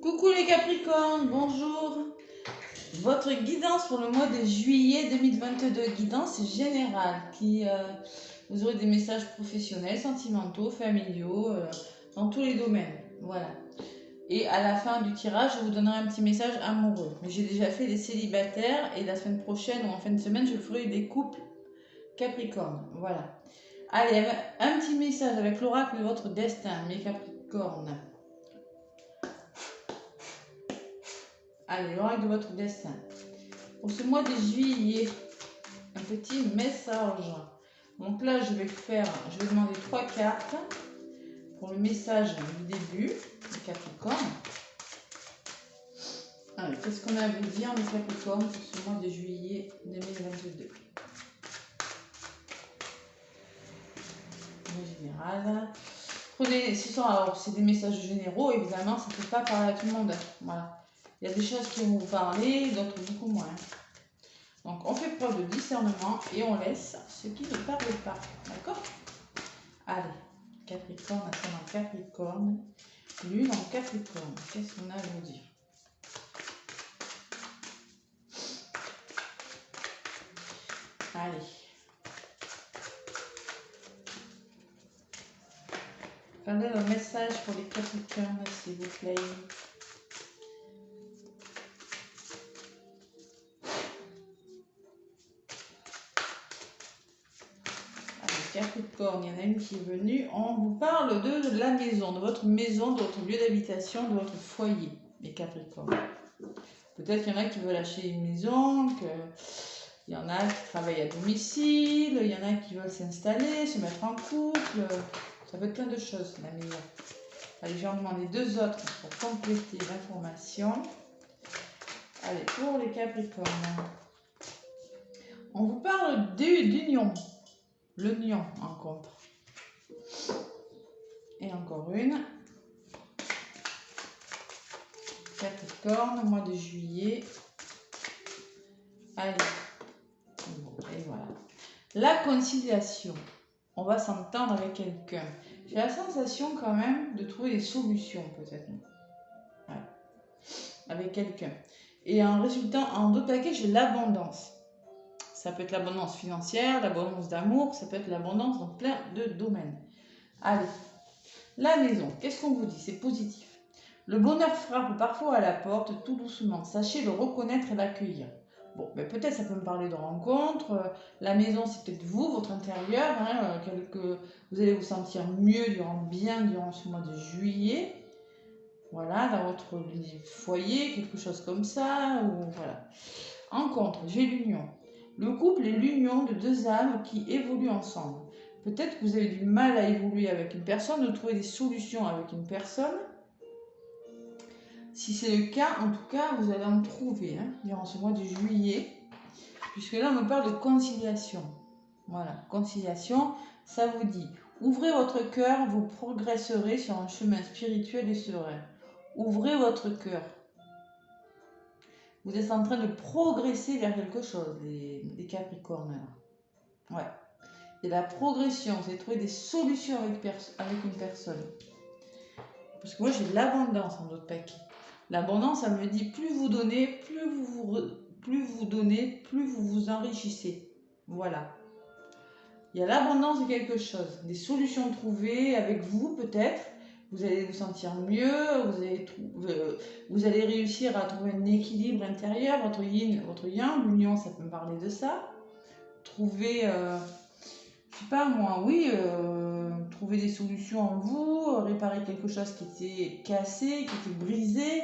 Coucou les Capricornes, bonjour. Votre guidance pour le mois de juillet 2022, guidance générale, vous aurez des messages professionnels, sentimentaux, familiaux, dans tous les domaines. Voilà. Et à la fin du tirage, je vous donnerai un petit message amoureux. Mais j'ai déjà fait les célibataires et la semaine prochaine ou en fin de semaine, je ferai des couples Capricornes. Voilà. Allez, un petit message avec l'oracle de votre destin, mes Capricornes. Allez, l'oracle de votre destin. Pour ce mois de juillet, un petit message. Donc là, je vais demander 3 cartes pour le message du début, le Capricorne. Alors, qu'est-ce qu'on a à vous dire, les Capricornes, pour ce mois de juillet 2022? En général. Prenez, alors c'est des messages généraux, évidemment, ça ne peut pas parler à tout le monde. Voilà. Il y a des choses qui vont vous parler, d'autres beaucoup moins. Donc on fait preuve de discernement et on laisse ce qui ne parle pas. D'accord? Allez, Capricorne, ascendant Capricorne, lune en Capricorne. Qu'est-ce qu'on a à vous dire? Allez. Prenez le message pour les Capricornes, s'il vous plaît. Capricorne, il y en a une qui est venue. On vous parle de la maison, de votre lieu d'habitation, de votre foyer, les Capricornes. Peut-être qu'il y en a qui veulent acheter une maison, il y en a qui travaillent à domicile, il y en a qui veulent s'installer, se mettre en couple. Ça peut être plein de choses, la maison. Allez, je vais en demander 2 autres pour compléter l'information. Allez, pour les Capricornes. On vous parle d'union. Le lion en contre. Et encore une. Capricorne, mois de juillet. Allez. Et voilà. La conciliation. On va s'entendre avec quelqu'un. J'ai la sensation quand même de trouver des solutions peut-être. Voilà. Avec quelqu'un. Et en résultant, en d'autres paquets, j'ai l'abondance. Ça peut être l'abondance financière, l'abondance d'amour, ça peut être l'abondance dans plein de domaines. Allez, la maison, qu'est-ce qu'on vous dit? C'est positif. Le bonheur frappe parfois à la porte, tout doucement. Sachez le reconnaître et l'accueillir. Bon, mais peut-être ça peut me parler de rencontres. La maison, c'est peut-être vous, votre intérieur. Vous allez vous sentir mieux durant ce mois de juillet. Voilà, dans votre foyer, quelque chose comme ça. Ou voilà. En contre, j'ai l'union. Le couple est l'union de 2 âmes qui évoluent ensemble. Peut-être que vous avez du mal à évoluer avec une personne, de trouver des solutions avec une personne. Si c'est le cas, en tout cas, vous allez en trouver durant ce mois de juillet. Puisque là, on me parle de conciliation. Voilà, conciliation, ça vous dit, ouvrez votre cœur, vous progresserez sur un chemin spirituel et serein. Ouvrez votre cœur. Vous êtes en train de progresser vers quelque chose, les Capricornes. Là. Ouais. Et la progression, vous allez trouver des solutions avec une personne. Parce que moi, j'ai de l'abondance en d'autres paquets. L'abondance, ça me dit, plus vous donnez, plus vous vous enrichissez. Voilà. Il y a l'abondance de quelque chose, des solutions trouvées avec vous peut-être. Vous allez vous sentir mieux, vous allez réussir à trouver un équilibre intérieur, votre yin, votre yang, l'union, ça peut me parler de ça. Trouver, je sais pas moi, oui, trouver des solutions en vous, réparer quelque chose qui était cassé, qui était brisé,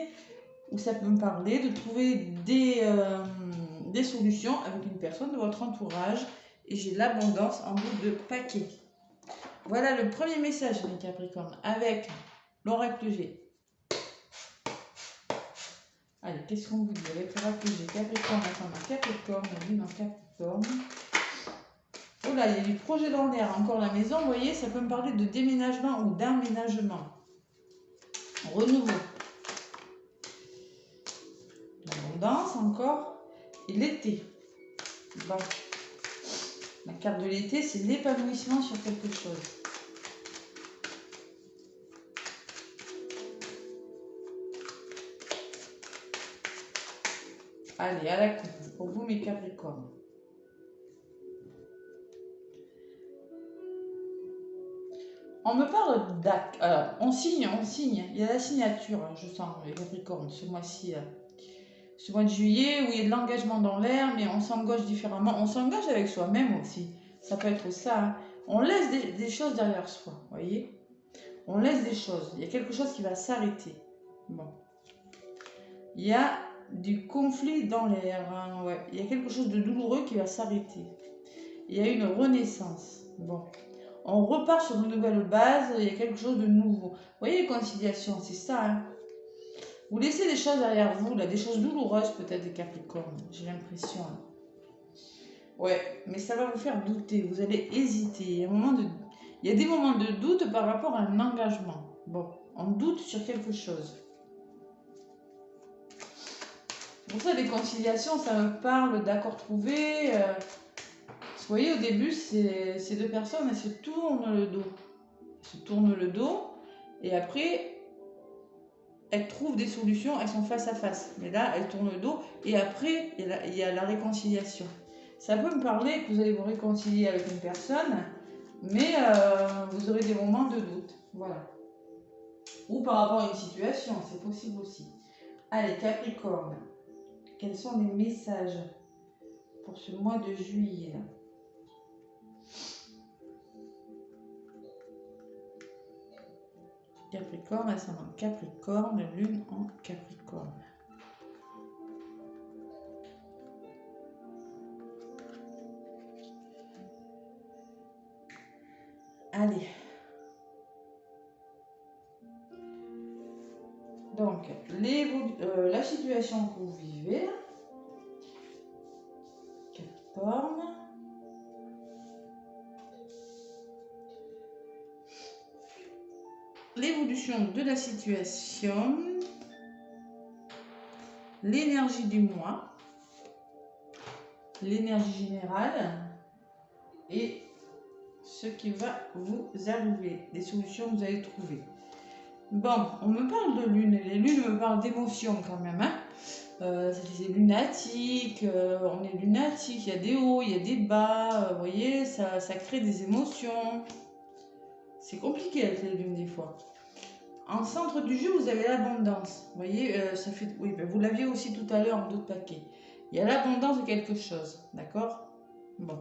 ou ça peut me parler de trouver des solutions avec une personne de votre entourage. Et j'ai l'abondance en bout de paquet. Voilà le premier message, les Capricornes, avec l'oracle G. Allez, qu'est-ce qu'on vous dit avec l'oracle G? Capricorne, ascendant Capricorne, lune en Capricorne. Oh là, il y a du projet dans l'air. Encore la maison, vous voyez, ça peut me parler de déménagement ou d'aménagement. Renouveau. L'abondance encore. Et l'été. Bon. La carte de l'été, c'est l'épanouissement sur quelque chose. Allez, à la coupe, pour vous mes Capricornes. On me parle d'acte. Alors, on signe. Il y a la signature, hein, je sens, les Capricornes, ce mois-ci. Ce mois de juillet, où il y a de l'engagement dans l'air, mais on s'engage différemment. On s'engage avec soi-même aussi. Ça peut être ça. Hein. On laisse des choses derrière soi, vous voyez. On laisse des choses. Il y a quelque chose qui va s'arrêter. Bon. Il y a du conflit dans l'air. Hein, ouais. Il y a quelque chose de douloureux qui va s'arrêter. Il y a une renaissance. Bon. On repart sur une nouvelle base. Il y a quelque chose de nouveau. Vous voyez, les conciliations, c'est ça. Hein. Vous laissez des choses derrière vous, là, des choses douloureuses peut-être des Capricornes. J'ai l'impression. Hein. Ouais, mais ça va vous faire douter. Vous allez hésiter. Il y a des moments de doute par rapport à un engagement. Bon, on doute sur quelque chose. Pour ça, les conciliations, ça me parle d'accords trouvés. Vous voyez, au début, ces deux personnes, elles se tournent le dos. Elles se tournent le dos. Et après, elles trouvent des solutions. Elles sont face à face. Mais là, elles tournent le dos. Et après, il y a la réconciliation. Ça peut me parler que vous allez vous réconcilier avec une personne. Mais vous aurez des moments de doute. Voilà. Ou par rapport à une situation. C'est possible aussi. Allez, Capricorne. Quels sont les messages pour ce mois de juillet là? Capricorne, ascendant Capricorne, lune en Capricorne. Allez. Donc, la situation que vous vivez, Capricorne. L'évolution de la situation, l'énergie du mois, l'énergie générale et ce qui va vous arriver, des solutions que vous allez trouver. Bon, on me parle de lune, les lunes me parlent d'émotions quand même. Hein. C'est lunatique, on est lunatique, il y a des hauts, il y a des bas, vous voyez, ça crée des émotions. C'est compliqué avec les lunes des fois. En centre du jeu, vous avez l'abondance. Vous voyez, ça fait. Oui, ben vous l'aviez aussi tout à l'heure en d'autres paquets. Il y a l'abondance de quelque chose, d'accord? Bon.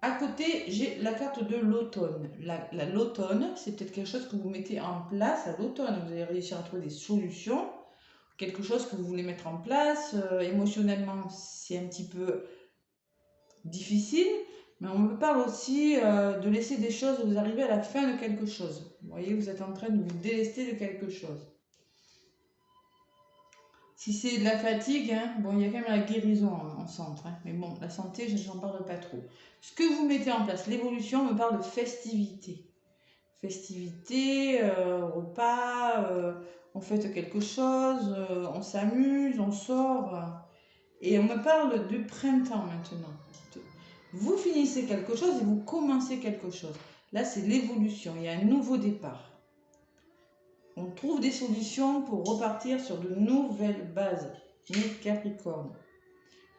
À côté, j'ai la carte de l'automne. L'automne, c'est peut-être quelque chose que vous mettez en place à l'automne. Vous allez réussir à trouver des solutions, quelque chose que vous voulez mettre en place. Émotionnellement, c'est un petit peu difficile, mais on me parle aussi de laisser des choses, vous arrivez à la fin de quelque chose. Vous voyez, vous êtes en train de vous délester de quelque chose. Si c'est de la fatigue, hein, bon, il y a quand même la guérison en centre. Hein, mais bon, la santé, je n'en parle pas trop. Ce que vous mettez en place, l'évolution me parle de festivité. Festivité, repas, on fête quelque chose, on s'amuse, on sort. Et on me parle du printemps maintenant. Vous finissez quelque chose et vous commencez quelque chose. Là, c'est l'évolution. Il y a un nouveau départ. On trouve des solutions pour repartir sur de nouvelles bases. Mes Capricorne.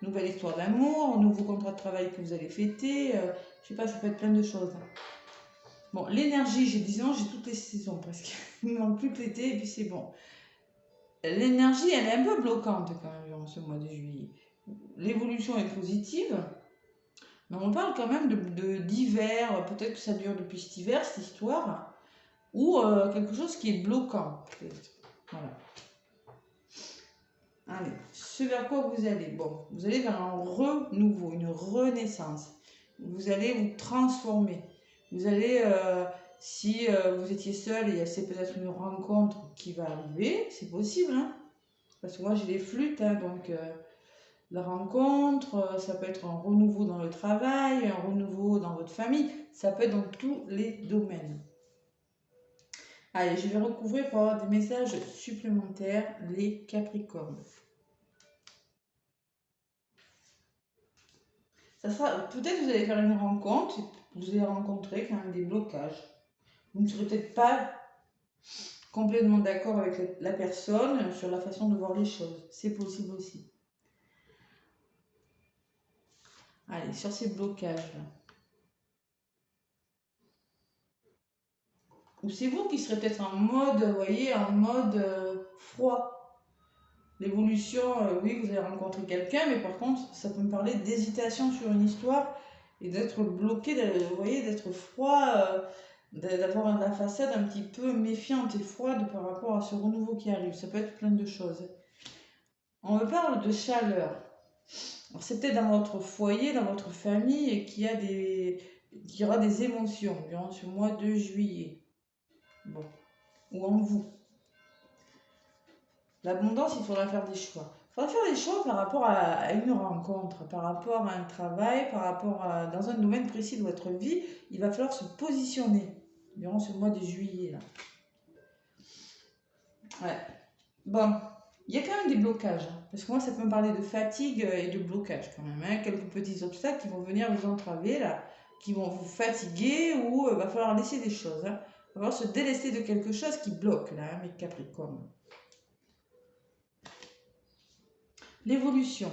Nouvelle histoire d'amour, nouveau contrat de travail que vous allez fêter. Je sais pas, ça peut être plein de choses. Bon, l'énergie, j'ai 10 ans, j'ai toutes les saisons presque. Il ne manque plus que l'été et puis c'est bon. L'énergie, elle est un peu bloquante quand même en ce mois de juillet. L'évolution est positive. Mais on parle quand même d'hiver, peut-être que ça dure depuis cet hiver, cette histoire, ou quelque chose qui est bloquant, peut-être. Voilà. Allez, ce vers quoi vous allez? Bon, vous allez vers un renouveau, une renaissance. Vous allez vous transformer. Vous allez, si vous étiez seul, et c'est peut-être une rencontre qui va arriver, c'est possible, hein? Parce que moi j'ai les flûtes, hein, donc... La rencontre, ça peut être un renouveau dans le travail, un renouveau dans votre famille, ça peut être dans tous les domaines. Allez, je vais recouvrir pour avoir des messages supplémentaires, les Capricornes. Ça sera, peut-être vous allez faire une rencontre, vous allez rencontrer quand même des blocages. Vous ne serez peut-être pas complètement d'accord avec la personne sur la façon de voir les choses. C'est possible aussi. Allez, sur ces blocages-là. Ou c'est vous qui serez peut-être en mode, vous voyez, en mode froid. L'évolution, oui, vous avez rencontré quelqu'un, mais par contre, ça peut me parler d'hésitation sur une histoire et d'être bloqué, vous voyez, d'être froid, d'avoir la façade un petit peu méfiante et froide par rapport à ce renouveau qui arrive. Ça peut être plein de choses. On me parle de chaleur. Alors, c'est peut-être dans votre foyer, dans votre famille, qu'il y aura des émotions durant ce mois de juillet. Bon. Ou en vous. L'abondance, il faudra faire des choix. Il faudra faire des choix par rapport à une rencontre, par rapport à un travail, par rapport à... Dans un domaine précis de votre vie, il va falloir se positionner durant ce mois de juillet. Là. Ouais. Bon, il y a quand même des blocages. Hein, parce que moi, ça peut me parler de fatigue et de blocage quand même. Hein, quelques petits obstacles qui vont venir vous entraver, là, qui vont vous fatiguer ou il va falloir laisser des choses. Hein. Il va falloir se délester de quelque chose qui bloque, là, hein, mes Capricornes. L'évolution.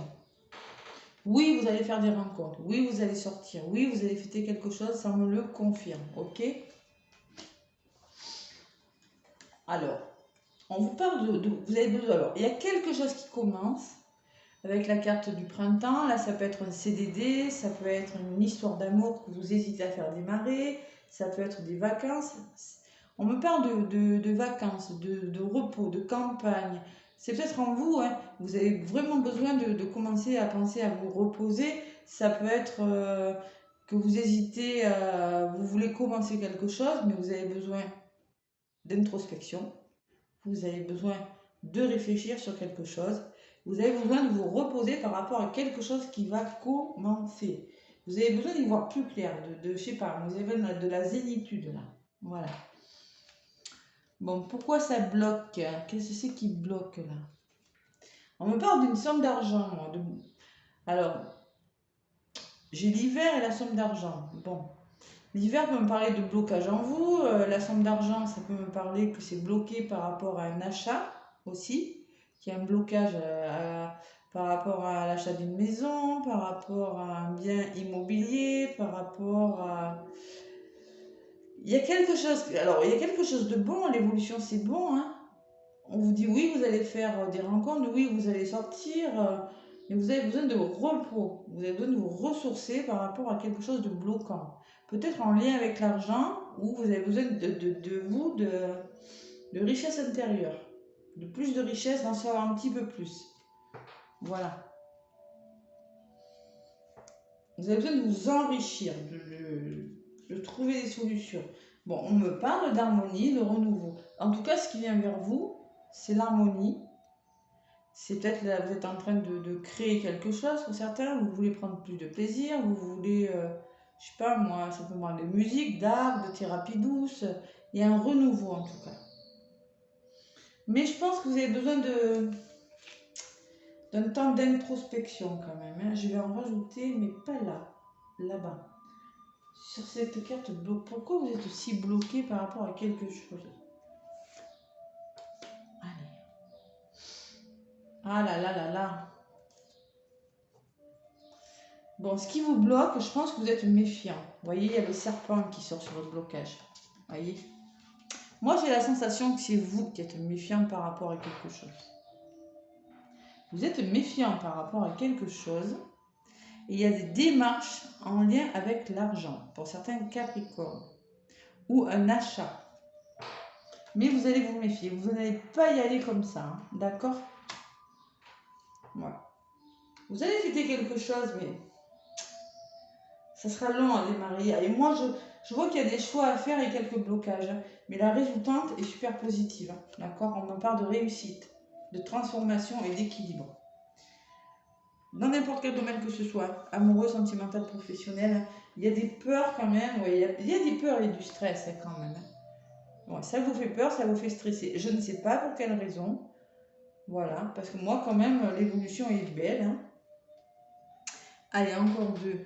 Oui, vous allez faire des rencontres. Oui, vous allez sortir. Oui, vous allez fêter quelque chose. Ça me le confirme. Ok? Alors, on vous parle vous avez besoin. Alors, il y a quelque chose qui commence avec la carte du printemps. Là, ça peut être un CDD. Ça peut être une histoire d'amour que vous hésitez à faire démarrer. Ça peut être des vacances. On me parle de vacances, de repos, de campagne. C'est peut-être en vous, hein, vous avez vraiment besoin de commencer à penser à vous reposer. Ça peut être que vous hésitez, vous voulez commencer quelque chose, mais vous avez besoin d'introspection. Vous avez besoin de réfléchir sur quelque chose. Vous avez besoin de vous reposer par rapport à quelque chose qui va commencer. Vous avez besoin d'y voir plus clair, je sais pas, vous avez de la zénitude là. Voilà. Bon, pourquoi ça bloque? Qu'est-ce que c'est qui bloque là? On me parle d'une somme d'argent. Alors, j'ai l'hiver et la somme d'argent. Bon, l'hiver peut me parler de blocage en vous. La somme d'argent, ça peut me parler que c'est bloqué par rapport à un achat aussi. Qu'il y a un blocage par rapport à l'achat d'une maison, par rapport à un bien immobilier, par rapport à... Il y a quelque chose... Alors, il y a quelque chose de bon. L'évolution, c'est bon, hein. On vous dit oui, vous allez faire des rencontres, oui, vous allez sortir, mais vous avez besoin de repos, vous avez besoin de vous ressourcer par rapport à quelque chose de bloquant. Peut-être en lien avec l'argent, ou vous avez besoin de richesse intérieure, de plus de richesse, d'en savoir un petit peu plus. Voilà. Vous avez besoin de vous enrichir, de trouver des solutions. Bon, on me parle d'harmonie, de renouveau. En tout cas, ce qui vient vers vous, c'est l'harmonie. C'est peut-être là, vous êtes en train de créer quelque chose pour certains, vous voulez prendre plus de plaisir, vous voulez, je sais pas moi, simplement de musique, d'art, de thérapie douce. Il y a un renouveau en tout cas. Mais je pense que vous avez besoin d'un temps d'introspection quand même. Hein. Je vais en rajouter, mais pas là, là-bas. Sur cette carte, pourquoi vous êtes aussi bloqué par rapport à quelque chose? Allez. Ah là là là là. Bon, ce qui vous bloque, je pense que vous êtes méfiant. Vous voyez, il y a le serpent qui sort sur votre blocage. Vous voyez? Moi, j'ai la sensation que c'est vous qui êtes méfiant par rapport à quelque chose. Vous êtes méfiant par rapport à quelque chose. Et il y a des démarches en lien avec l'argent, pour certains Capricornes. Ou un achat. Mais vous allez vous méfier. Vous n'allez pas y aller comme ça. Hein, d'accord? Voilà. Vous allez fêter quelque chose, mais ça sera long à démarrer. Et moi, je vois qu'il y a des choix à faire et quelques blocages. Mais la résultante est super positive. D'accord? On me parle de réussite, de transformation et d'équilibre. Dans n'importe quel domaine que ce soit, amoureux, sentimental, professionnel, il y a des peurs quand même. Ouais, il y a des peurs et du stress quand même. Ouais, ça vous fait peur, ça vous fait stresser. Je ne sais pas pour quelle raison. Voilà, parce que moi quand même, l'évolution est belle. Hein. Allez, encore deux.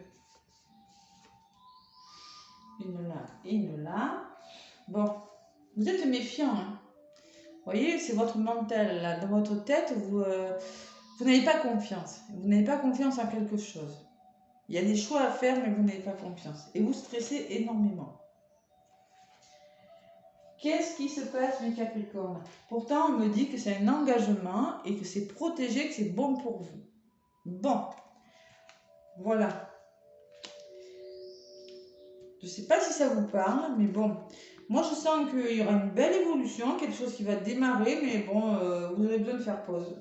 Une là, une là. Bon, vous êtes méfiant. Hein. voyez, c'est votre mental, là, dans votre tête, vous n'avez pas confiance. Vous n'avez pas confiance en quelque chose. Il y a des choix à faire, mais vous n'avez pas confiance. Et vous stressez énormément. Qu'est-ce qui se passe, mes Capricornes? Pourtant, on me dit que c'est un engagement et que c'est protégé, que c'est bon pour vous. Bon, voilà. Je ne sais pas si ça vous parle, mais bon. Moi, je sens qu'il y aura une belle évolution, quelque chose qui va démarrer, mais bon, vous aurez besoin de faire pause.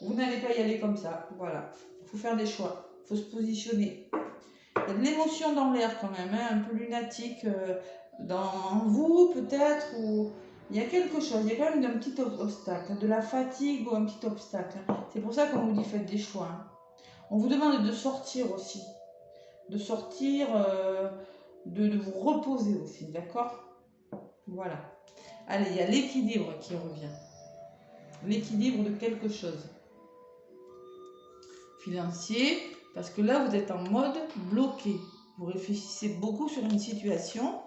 Vous n'allez pas y aller comme ça. Voilà. Il faut faire des choix. Il faut se positionner. Il y a de l'émotion dans l'air quand même, hein, un peu lunatique dans vous peut-être, ou il y a quelque chose, il y a quand même un petit obstacle, de la fatigue ou un petit obstacle. C'est pour ça qu'on vous dit faites des choix. Hein. On vous demande de sortir aussi, de sortir, de vous reposer aussi, d'accord? Voilà. Allez, il y a l'équilibre qui revient. L'équilibre de quelque chose. Financier, parce que là, vous êtes en mode bloqué. Vous réfléchissez beaucoup sur une situation.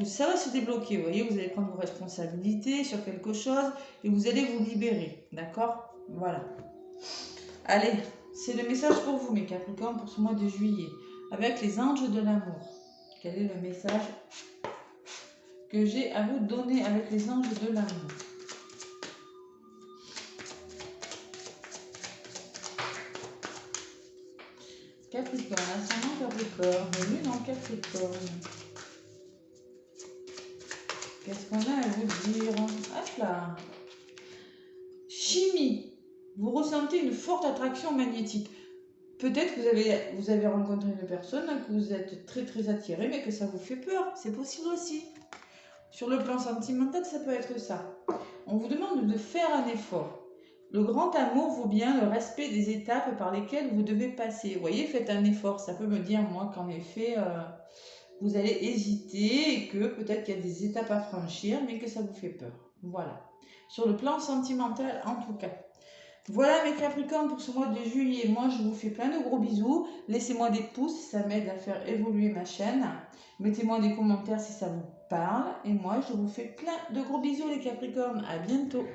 Ça va se débloquer, vous voyez, vous allez prendre vos responsabilités sur quelque chose et vous allez vous libérer, d'accord? Voilà. Allez, c'est le message pour vous, mes Capricornes, pour ce mois de juillet, avec les anges de l'amour. Quel est le message que j'ai à vous donner avec les anges de l'amour? Capricorne, ascendant Capricorne, lune en Capricorne. Qu'est-ce qu'on a à vous dire? Hop là. Chimie. Vous ressentez une forte attraction magnétique. Peut-être que vous avez rencontré une personne que vous êtes très très attiré, mais que ça vous fait peur. C'est possible aussi. Sur le plan sentimental, ça peut être ça. On vous demande de faire un effort. Le grand amour vaut bien le respect des étapes par lesquelles vous devez passer. Vous voyez, faites un effort. Ça peut me dire, moi, qu'en effet, vous allez hésiter et que peut-être qu'il y a des étapes à franchir, mais que ça vous fait peur. Voilà. Sur le plan sentimental, en tout cas. Voilà mes Capricornes pour ce mois de juillet. Moi, je vous fais plein de gros bisous. Laissez-moi des pouces, ça m'aide à faire évoluer ma chaîne. Mettez-moi des commentaires si ça vous parle. Et moi, je vous fais plein de gros bisous les Capricornes. À bientôt.